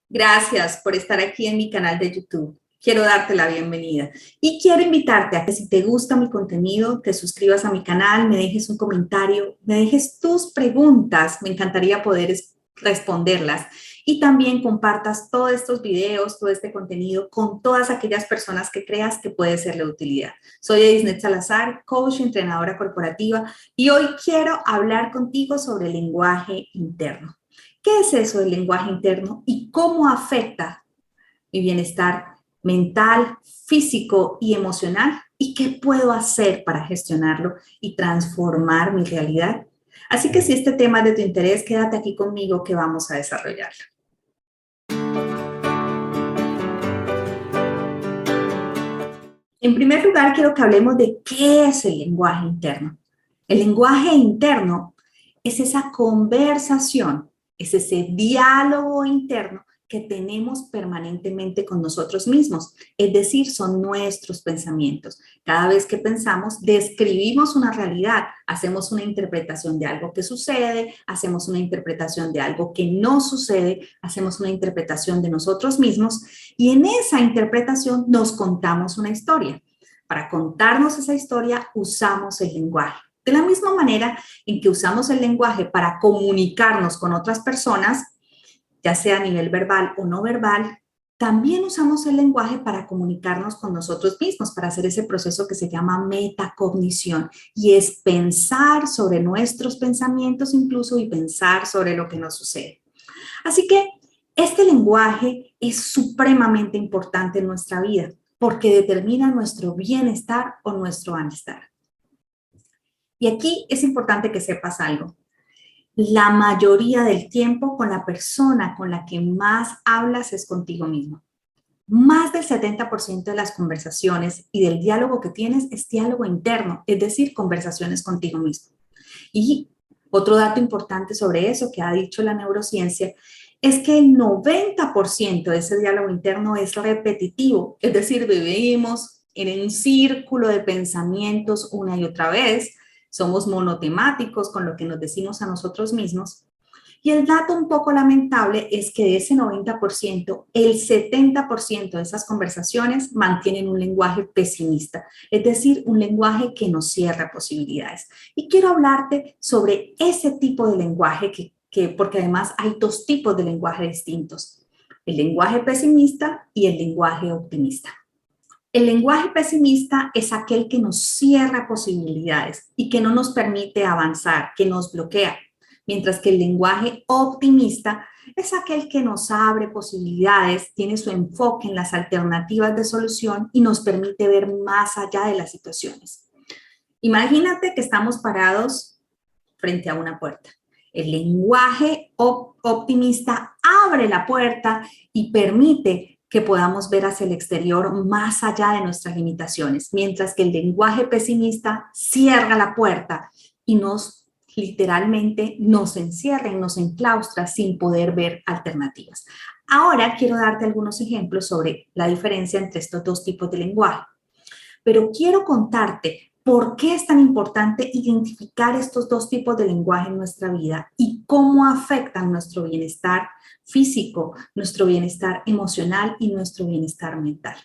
Gracias por estar aquí en mi canal de YouTube. Quiero darte la bienvenida y quiero invitarte a que si te gusta mi contenido, te suscribas a mi canal, me dejes un comentario, me dejes tus preguntas, me encantaría poder responderlas y también compartas todos estos videos, todo este contenido con todas aquellas personas que creas que puede serle de utilidad. Soy Edisnet Salazar, coach y entrenadora corporativa y hoy quiero hablar contigo sobre el lenguaje interno. ¿Qué es eso del lenguaje interno y cómo afecta mi bienestar mental, físico y emocional? ¿Y qué puedo hacer para gestionarlo y transformar mi realidad? Así que si este tema es de tu interés, quédate aquí conmigo que vamos a desarrollarlo. En primer lugar, quiero que hablemos de qué es el lenguaje interno. El lenguaje interno es esa conversación, es ese diálogo interno que tenemos permanentemente con nosotros mismos, es decir, son nuestros pensamientos. Cada vez que pensamos, describimos una realidad, hacemos una interpretación de algo que sucede, hacemos una interpretación de algo que no sucede, hacemos una interpretación de nosotros mismos y en esa interpretación nos contamos una historia. Para contarnos esa historia usamos el lenguaje. De la misma manera en que usamos el lenguaje para comunicarnos con otras personas, ya sea a nivel verbal o no verbal, también usamos el lenguaje para comunicarnos con nosotros mismos, para hacer ese proceso que se llama metacognición, y es pensar sobre nuestros pensamientos incluso y pensar sobre lo que nos sucede. Así que este lenguaje es supremamente importante en nuestra vida porque determina nuestro bienestar o nuestro malestar. Y aquí es importante que sepas algo. La mayoría del tiempo con la persona con la que más hablas es contigo mismo. Más del 70% de las conversaciones y del diálogo que tienes es diálogo interno, es decir, conversaciones contigo mismo. Y otro dato importante sobre eso que ha dicho la neurociencia es que el 90% de ese diálogo interno es repetitivo, es decir, vivimos en un círculo de pensamientos una y otra vez, somos monotemáticos con lo que nos decimos a nosotros mismos. Y el dato un poco lamentable es que de ese 90%, el 70% de esas conversaciones mantienen un lenguaje pesimista, es decir, un lenguaje que nos cierra posibilidades. Y quiero hablarte sobre ese tipo de lenguaje porque además hay dos tipos de lenguaje distintos, el lenguaje pesimista y el lenguaje optimista. El lenguaje pesimista es aquel que nos cierra posibilidades y que no nos permite avanzar, que nos bloquea, mientras que el lenguaje optimista es aquel que nos abre posibilidades, tiene su enfoque en las alternativas de solución y nos permite ver más allá de las situaciones. Imagínate que estamos parados frente a una puerta. El lenguaje optimista abre la puerta y permite que podamos ver hacia el exterior más allá de nuestras limitaciones, mientras que el lenguaje pesimista cierra la puerta y literalmente nos encierra y nos enclaustra sin poder ver alternativas. Ahora quiero darte algunos ejemplos sobre la diferencia entre estos dos tipos de lenguaje, pero quiero contarte por qué es tan importante identificar estos dos tipos de lenguaje en nuestra vida y cómo afectan nuestro bienestar físico, nuestro bienestar emocional y nuestro bienestar mental.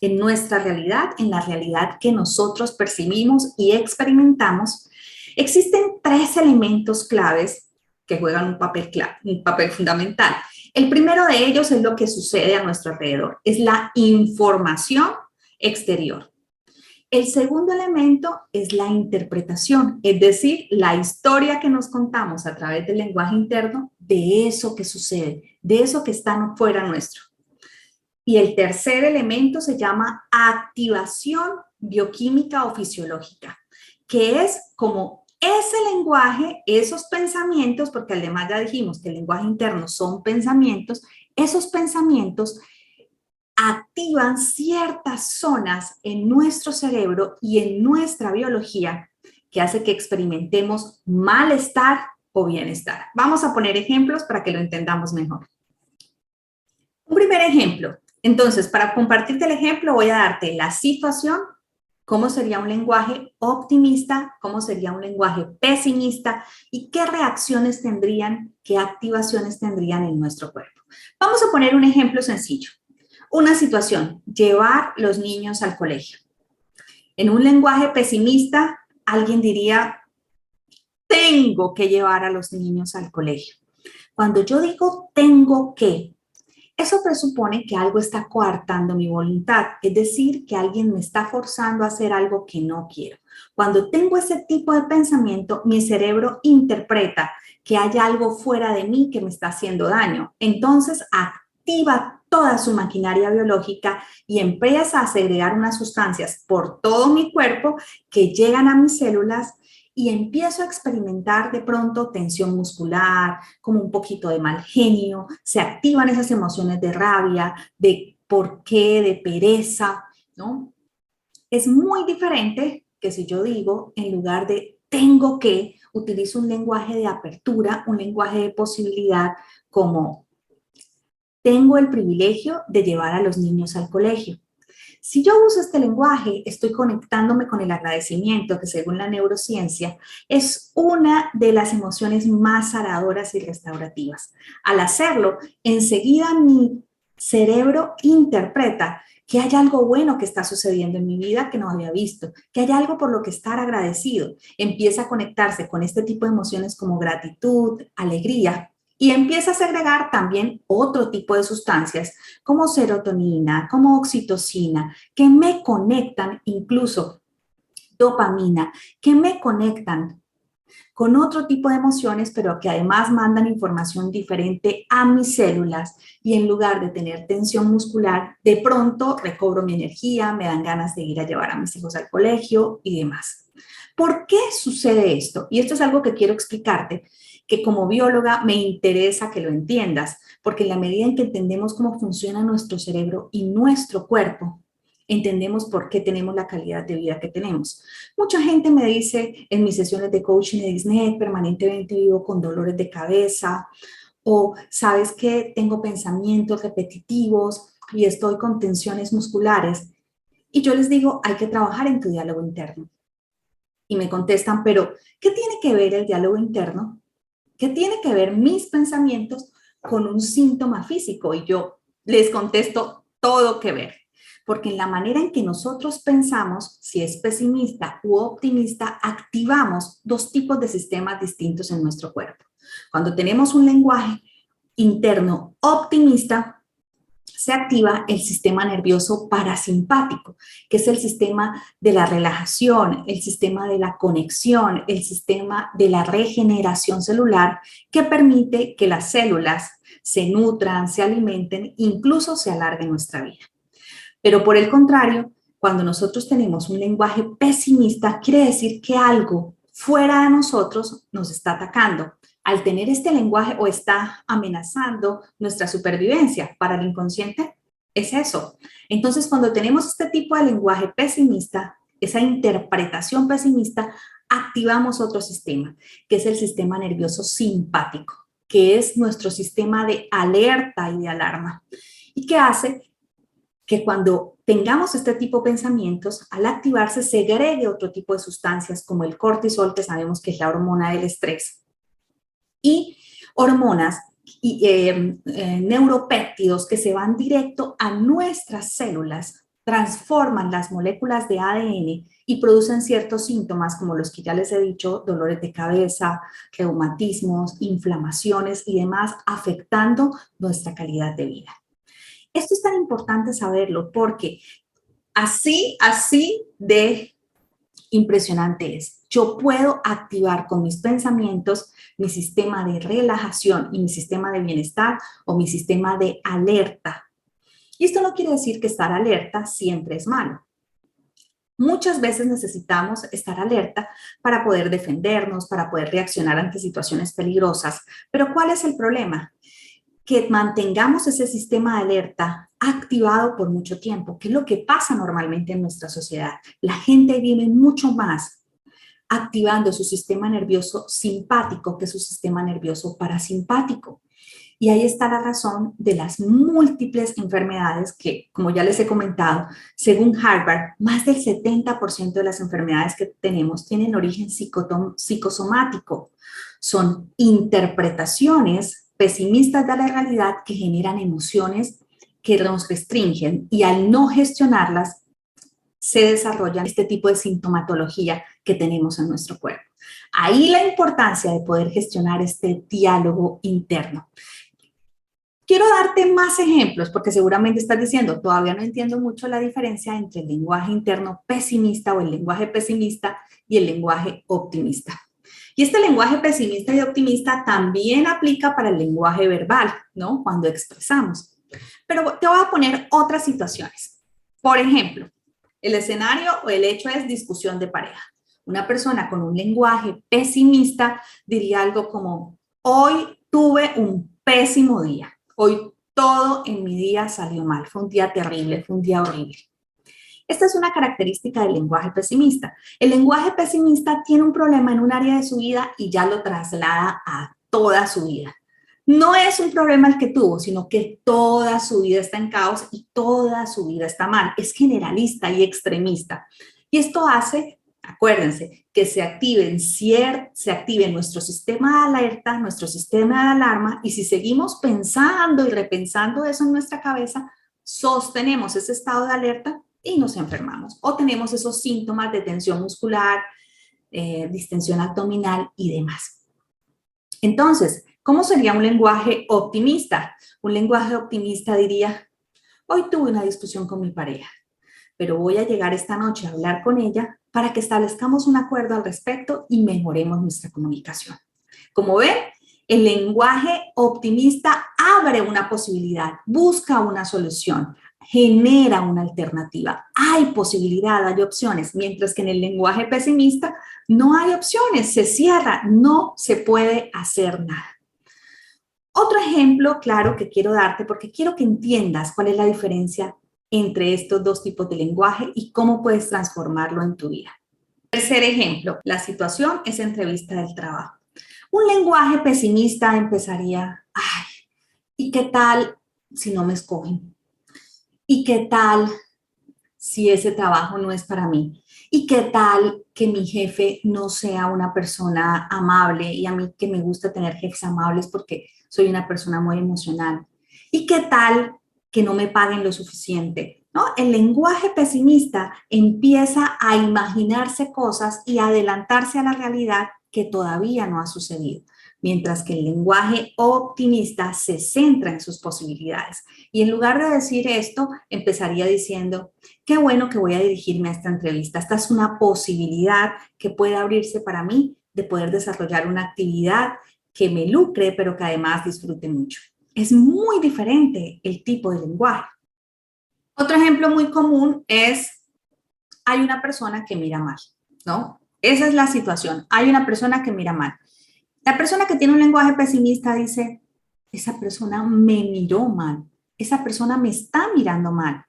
En nuestra realidad, en la realidad que nosotros percibimos y experimentamos, existen tres elementos claves que juegan un papel fundamental. El primero de ellos es lo que sucede a nuestro alrededor, es la información exterior. El segundo elemento es la interpretación, es decir, la historia que nos contamos a través del lenguaje interno de eso que sucede, de eso que está fuera nuestro. Y el tercer elemento se llama activación bioquímica o fisiológica, que es como ese lenguaje, esos pensamientos, porque además ya dijimos que el lenguaje interno son pensamientos, esos pensamientos activan ciertas zonas en nuestro cerebro y en nuestra biología que hace que experimentemos malestar o bienestar. Vamos a poner ejemplos para que lo entendamos mejor. Un primer ejemplo. Entonces, para compartirte el ejemplo, voy a darte la situación, cómo sería un lenguaje optimista, cómo sería un lenguaje pesimista y qué reacciones tendrían, qué activaciones tendrían en nuestro cuerpo. Vamos a poner un ejemplo sencillo. Una situación, llevar los niños al colegio. En un lenguaje pesimista, alguien diría, tengo que llevar a los niños al colegio. Cuando yo digo tengo que, eso presupone que algo está coartando mi voluntad, es decir, que alguien me está forzando a hacer algo que no quiero. Cuando tengo ese tipo de pensamiento, mi cerebro interpreta que hay algo fuera de mí que me está haciendo daño. Entonces activa toda su maquinaria biológica y empieza a segregar unas sustancias por todo mi cuerpo que llegan a mis células y empiezo a experimentar de pronto tensión muscular, como un poquito de mal genio, se activan esas emociones de rabia, de por qué, de pereza, ¿no? Es muy diferente que si yo digo, en lugar de tengo que, utilizo un lenguaje de apertura, un lenguaje de posibilidad, como tengo el privilegio de llevar a los niños al colegio. Si yo uso este lenguaje, estoy conectándome con el agradecimiento, que según la neurociencia es una de las emociones más sanadoras y restaurativas. Al hacerlo, enseguida mi cerebro interpreta que hay algo bueno que está sucediendo en mi vida que no había visto, que hay algo por lo que estar agradecido. Empieza a conectarse con este tipo de emociones como gratitud, alegría, y empieza a segregar también otro tipo de sustancias como serotonina, como oxitocina, que me conectan, incluso dopamina, que me conectan con otro tipo de emociones, pero que además mandan información diferente a mis células y en lugar de tener tensión muscular, de pronto recobro mi energía, me dan ganas de ir a llevar a mis hijos al colegio y demás. ¿Por qué sucede esto? Y esto es algo que quiero explicarte, que como bióloga me interesa que lo entiendas, porque en la medida en que entendemos cómo funciona nuestro cerebro y nuestro cuerpo, entendemos por qué tenemos la calidad de vida que tenemos. Mucha gente me dice en mis sesiones de coaching de Disney, permanentemente vivo con dolores de cabeza, o sabes que tengo pensamientos repetitivos y estoy con tensiones musculares. Y yo les digo, hay que trabajar en tu diálogo interno. Y me contestan, pero ¿qué tiene que ver el diálogo interno? ¿Qué tiene que ver mis pensamientos con un síntoma físico? Y yo les contesto, todo que ver. Porque en la manera en que nosotros pensamos, si es pesimista u optimista, activamos dos tipos de sistemas distintos en nuestro cuerpo. Cuando tenemos un lenguaje interno optimista, se activa el sistema nervioso parasimpático, que es el sistema de la relajación, el sistema de la conexión, el sistema de la regeneración celular, que permite que las células se nutran, se alimenten, incluso se alargue nuestra vida. Pero por el contrario, cuando nosotros tenemos un lenguaje pesimista, quiere decir que algo fuera de nosotros nos está atacando. Al tener este lenguaje o está amenazando nuestra supervivencia. Para el inconsciente es eso. Entonces, cuando tenemos este tipo de lenguaje pesimista, esa interpretación pesimista, activamos otro sistema, que es el sistema nervioso simpático, que es nuestro sistema de alerta y de alarma, y que hace que cuando tengamos este tipo de pensamientos, al activarse segregue otro tipo de sustancias como el cortisol, que sabemos que es la hormona del estrés, y hormonas y neuropéptidos que se van directo a nuestras células, transforman las moléculas de ADN y producen ciertos síntomas como los que ya les he dicho, dolores de cabeza, reumatismos, inflamaciones y demás, afectando nuestra calidad de vida. Esto es tan importante saberlo porque así de impresionante es. Yo puedo activar con mis pensamientos mi sistema de relajación y mi sistema de bienestar o mi sistema de alerta. Y esto no quiere decir que estar alerta siempre es malo. Muchas veces necesitamos estar alerta para poder defendernos, para poder reaccionar ante situaciones peligrosas. Pero ¿cuál es el problema? Que mantengamos ese sistema de alerta activado por mucho tiempo, que es lo que pasa normalmente en nuestra sociedad. La gente vive mucho más activando su sistema nervioso simpático que su sistema nervioso parasimpático. Y ahí está la razón de las múltiples enfermedades que, como ya les he comentado, según Harvard, más del 70% de las enfermedades que tenemos tienen origen psicosomático. Son interpretaciones pesimistas de la realidad que generan emociones que nos restringen y al no gestionarlas se desarrolla este tipo de sintomatología que tenemos en nuestro cuerpo. Ahí la importancia de poder gestionar este diálogo interno. Quiero darte más ejemplos porque seguramente estás diciendo, todavía no entiendo mucho la diferencia entre el lenguaje interno pesimista o el lenguaje pesimista y el lenguaje optimista. Y este lenguaje pesimista y optimista también aplica para el lenguaje verbal, ¿no? Cuando expresamos. Pero te voy a poner otras situaciones. Por ejemplo, el escenario o el hecho es discusión de pareja. Una persona con un lenguaje pesimista diría algo como, hoy tuve un pésimo día. Hoy todo en mi día salió mal. Fue un día terrible, fue un día horrible. Esta es una característica del lenguaje pesimista. El lenguaje pesimista tiene un problema en un área de su vida y ya lo traslada a toda su vida. No es un problema el que tuvo, sino que toda su vida está en caos y toda su vida está mal. Es generalista y extremista. Y esto hace, acuérdense, que se active nuestro sistema de alerta, nuestro sistema de alarma, y si seguimos pensando y repensando eso en nuestra cabeza, sostenemos ese estado de alerta y nos enfermamos. O tenemos esos síntomas de tensión muscular, distensión abdominal y demás. Entonces, ¿cómo sería un lenguaje optimista? Un lenguaje optimista diría, hoy tuve una discusión con mi pareja, pero voy a llegar esta noche a hablar con ella para que establezcamos un acuerdo al respecto y mejoremos nuestra comunicación. Como ven, el lenguaje optimista abre una posibilidad, busca una solución, genera una alternativa. Hay posibilidad, hay opciones, mientras que en el lenguaje pesimista no hay opciones, se cierra, no se puede hacer nada. Otro ejemplo claro que quiero darte, porque quiero que entiendas cuál es la diferencia entre estos dos tipos de lenguaje y cómo puedes transformarlo en tu vida. Tercer ejemplo, la situación es entrevista del trabajo. Un lenguaje pesimista empezaría, ay, ¿y qué tal si no me escogen? ¿Y qué tal si ese trabajo no es para mí? ¿Y qué tal que mi jefe no sea una persona amable? Y a mí que me gusta tener jefes amables porque soy una persona muy emocional. ¿Y qué tal que no me paguen lo suficiente? ¿No? El lenguaje pesimista empieza a imaginarse cosas y a adelantarse a la realidad que todavía no ha sucedido, mientras que el lenguaje optimista se centra en sus posibilidades. Y en lugar de decir esto, empezaría diciendo, qué bueno que voy a dirigirme a esta entrevista. Esta es una posibilidad que puede abrirse para mí de poder desarrollar una actividad que me lucre, pero que además disfrute mucho. Es muy diferente el tipo de lenguaje. Otro ejemplo muy común es, hay una persona que mira mal, ¿no? Esa es la situación. Hay una persona que mira mal. La persona que tiene un lenguaje pesimista dice, esa persona me miró mal, esa persona me está mirando mal.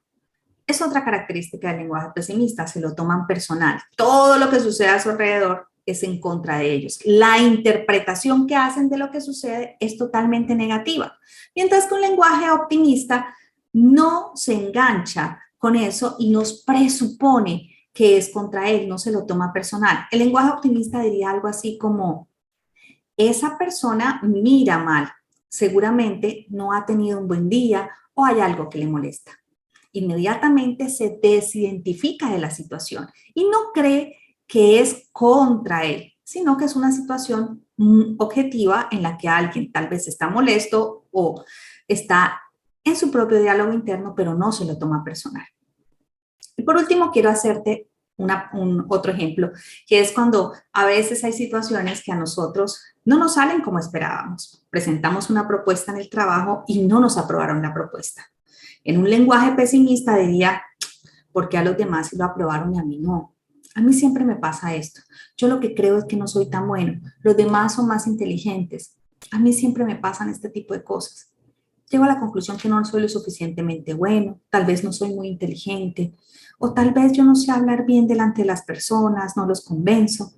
Es otra característica del lenguaje pesimista, se lo toman personal. Todo lo que sucede a su alrededor es en contra de ellos. La interpretación que hacen de lo que sucede es totalmente negativa. Mientras que un lenguaje optimista no se engancha con eso y nos presupone que es contra él, no se lo toma personal. El lenguaje optimista diría algo así como, esa persona mira mal, seguramente no ha tenido un buen día o hay algo que le molesta. Inmediatamente se desidentifica de la situación y no cree que es contra él, sino que es una situación objetiva en la que alguien tal vez está molesto o está en su propio diálogo interno, pero no se lo toma personal. Y por último, quiero hacerte otro ejemplo, que es cuando a veces hay situaciones que a nosotros no nos salen como esperábamos. Presentamos una propuesta en el trabajo y no nos aprobaron la propuesta. En un lenguaje pesimista diría, ¿por qué a los demás sí lo aprobaron y a mí no? A mí siempre me pasa esto. Yo lo que creo es que no soy tan bueno. Los demás son más inteligentes. A mí siempre me pasan este tipo de cosas. Llego a la conclusión que no soy lo suficientemente bueno, tal vez no soy muy inteligente, o tal vez yo no sé hablar bien delante de las personas, no los convenzo.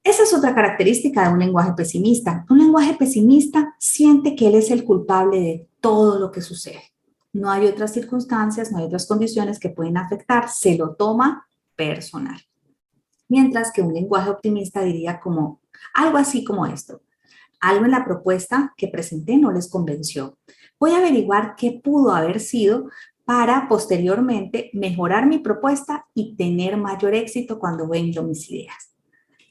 Esa es otra característica de un lenguaje pesimista. Un lenguaje pesimista siente que él es el culpable de todo lo que sucede. No hay otras circunstancias, no hay otras condiciones que pueden afectar, se lo toma personal. Mientras que un lenguaje optimista diría como algo así como esto. Algo en la propuesta que presenté no les convenció. Voy a averiguar qué pudo haber sido para posteriormente mejorar mi propuesta y tener mayor éxito cuando vendo mis ideas.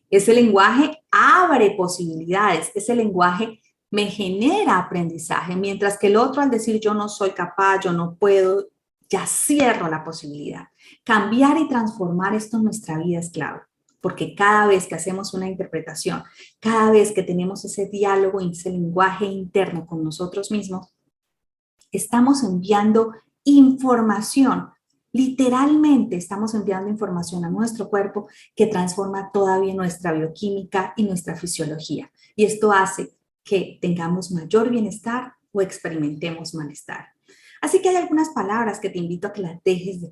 Ese lenguaje abre posibilidades, ese lenguaje me genera aprendizaje, mientras que el otro al decir yo no soy capaz, yo no puedo, ya cierro la posibilidad. Cambiar y transformar esto en nuestra vida es clave, porque cada vez que hacemos una interpretación, cada vez que tenemos ese diálogo y ese lenguaje interno con nosotros mismos, estamos enviando información. Literalmente estamos enviando información a nuestro cuerpo que transforma todavía nuestra bioquímica y nuestra fisiología. Y esto hace que tengamos mayor bienestar o experimentemos malestar. Así que hay algunas palabras que te invito a que las dejes de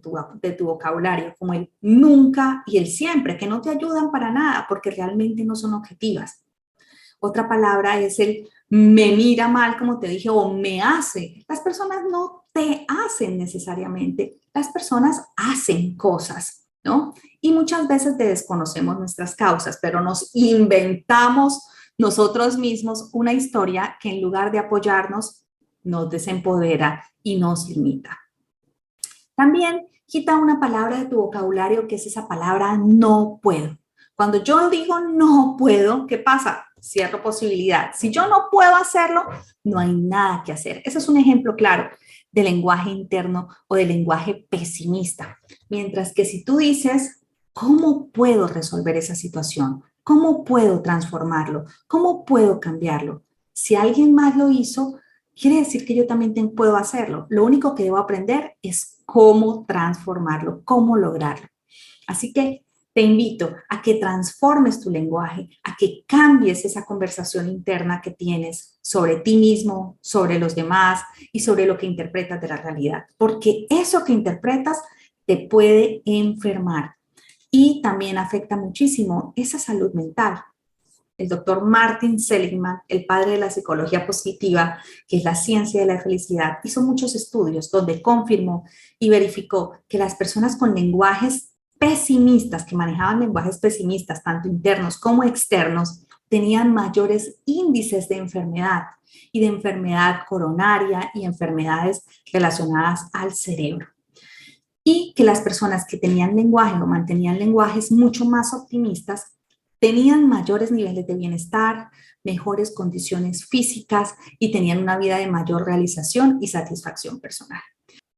tu vocabulario, como el nunca y el siempre, que no te ayudan para nada porque realmente no son objetivas. Otra palabra es el me mira mal, como te dije, o me hace. Las personas no te hacen necesariamente, las personas hacen cosas, ¿no? Y muchas veces desconocemos nuestras causas, pero nos inventamos nosotros mismos una historia que en lugar de apoyarnos, nos desempodera y nos limita. También quita una palabra de tu vocabulario que es esa palabra no puedo. Cuando yo digo no puedo, ¿qué pasa? Cierro posibilidad. Si yo no puedo hacerlo, no hay nada que hacer. Ese es un ejemplo claro de lenguaje interno o de lenguaje pesimista. Mientras que si tú dices, ¿cómo puedo resolver esa situación? ¿Cómo puedo transformarlo? ¿Cómo puedo cambiarlo? Si alguien más lo hizo, quiere decir que yo también puedo hacerlo. Lo único que debo aprender es cómo transformarlo, cómo lograrlo. Así que te invito a que transformes tu lenguaje, a que cambies esa conversación interna que tienes sobre ti mismo, sobre los demás y sobre lo que interpretas de la realidad. Porque eso que interpretas te puede enfermar y también afecta muchísimo esa salud mental. El doctor Martin Seligman, el padre de la psicología positiva, que es la ciencia de la felicidad, hizo muchos estudios donde confirmó y verificó que las personas con lenguajes pesimistas, que manejaban lenguajes pesimistas, tanto internos como externos, tenían mayores índices de enfermedad y de enfermedad coronaria y enfermedades relacionadas al cerebro. Y que las personas que tenían lenguaje o mantenían lenguajes mucho más optimistas tenían mayores niveles de bienestar, mejores condiciones físicas y tenían una vida de mayor realización y satisfacción personal.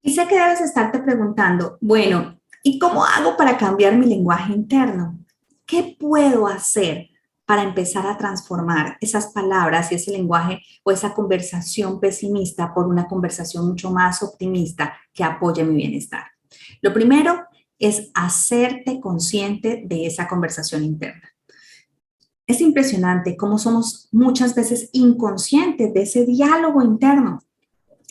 Y sé que debes estarte preguntando, bueno, ¿y cómo hago para cambiar mi lenguaje interno? ¿Qué puedo hacer para empezar a transformar esas palabras y ese lenguaje o esa conversación pesimista por una conversación mucho más optimista que apoye mi bienestar? Lo primero es hacerte consciente de esa conversación interna. Es impresionante cómo somos muchas veces inconscientes de ese diálogo interno.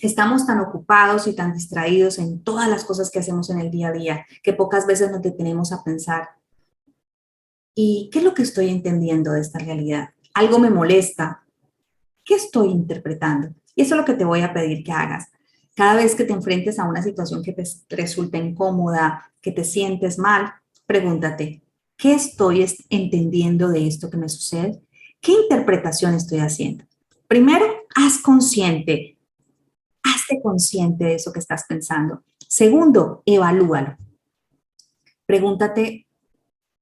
Estamos tan ocupados y tan distraídos en todas las cosas que hacemos en el día a día que pocas veces nos detenemos a pensar, ¿y qué es lo que estoy entendiendo de esta realidad? Algo me molesta. ¿Qué estoy interpretando? Y eso es lo que te voy a pedir que hagas. Cada vez que te enfrentes a una situación que te resulta incómoda, que te sientes mal, pregúntate, ¿qué estoy entendiendo de esto que me sucede? ¿Qué interpretación estoy haciendo? Primero, hazte consciente de eso que estás pensando. Segundo, evalúalo. Pregúntate,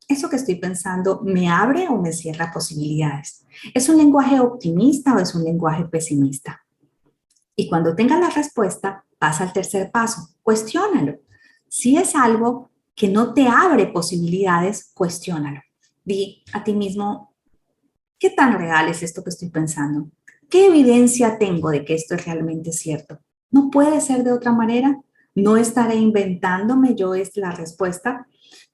¿eso que estoy pensando me abre o me cierra posibilidades? ¿Es un lenguaje optimista o es un lenguaje pesimista? Y cuando tengas la respuesta, pasa al tercer paso, cuestiónalo. Si es algo que no te abre posibilidades, cuestiónalo. Di a ti mismo, ¿qué tan real es esto que estoy pensando? ¿Qué evidencia tengo de que esto es realmente cierto? ¿No puede ser de otra manera? ¿No estaré inventándome yo es la respuesta?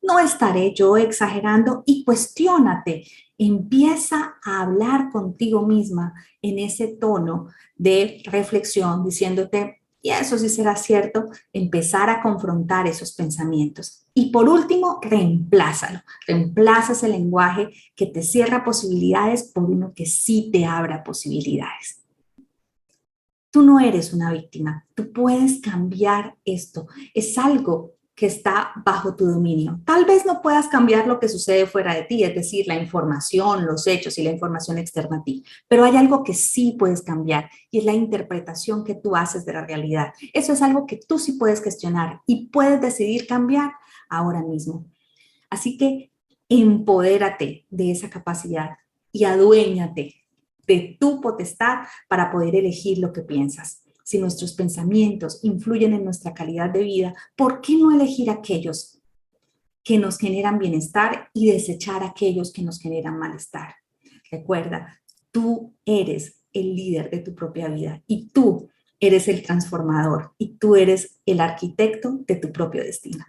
¿No estaré yo exagerando? Y cuestiónate. Empieza a hablar contigo misma en ese tono de reflexión, diciéndote, y eso sí será cierto, empezar a confrontar esos pensamientos. Y por último, reemplázalo. Reemplaza ese lenguaje que te cierra posibilidades por uno que sí te abra posibilidades. Tú no eres una víctima, tú puedes cambiar esto. Es algo que está bajo tu dominio. Tal vez no puedas cambiar lo que sucede fuera de ti, es decir, la información, los hechos y la información externa a ti, pero hay algo que sí puedes cambiar y es la interpretación que tú haces de la realidad. Eso es algo que tú sí puedes gestionar y puedes decidir cambiar ahora mismo. Así que empodérate de esa capacidad y aduéñate de tu potestad para poder elegir lo que piensas. Si nuestros pensamientos influyen en nuestra calidad de vida, ¿por qué no elegir aquellos que nos generan bienestar y desechar aquellos que nos generan malestar? Recuerda, tú eres el líder de tu propia vida y tú eres el transformador y tú eres el arquitecto de tu propio destino.